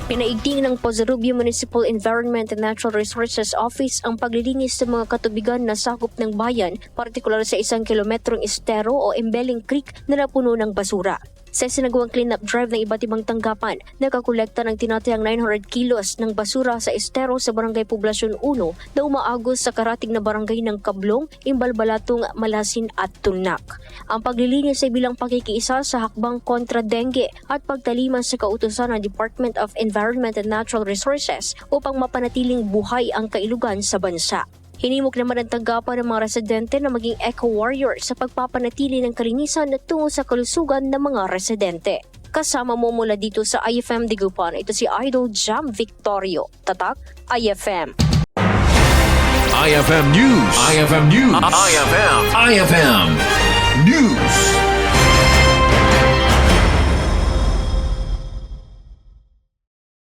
Pinaigting ng Pozorrubio Municipal Environment and Natural Resources Office ang paglilinis sa mga katubigan na sakop ng bayan, partikular sa 1 kilometrong estero o Embeling Creek na napuno ng basura. Sa sinagawang clean-up drive ng iba't ibang tanggapan, nakakolekta ng tinatayang 900 kilos ng basura sa estero sa Barangay Poblasyon 1 na umaagos sa karating na barangay ng Kablong, Imbalbalatong, Malasin at Tulnak. Ang paglilinis ay bilang pakikiisa sa hakbang kontra dengue at pagtalima sa kautusan ng Department of Environment and Natural Resources upang mapanatiling buhay ang kailugan sa bansa. Hinimok naman ang tanggapan ng mga residente na maging eco-warrior sa pagpapanatili ng kalinisan at tungo sa kalusugan ng mga residente. Kasama mo mula dito sa IFM Digupan, ito si Idol Jam Victorio. Tatak, IFM. IFM News. IFM News. IFM News.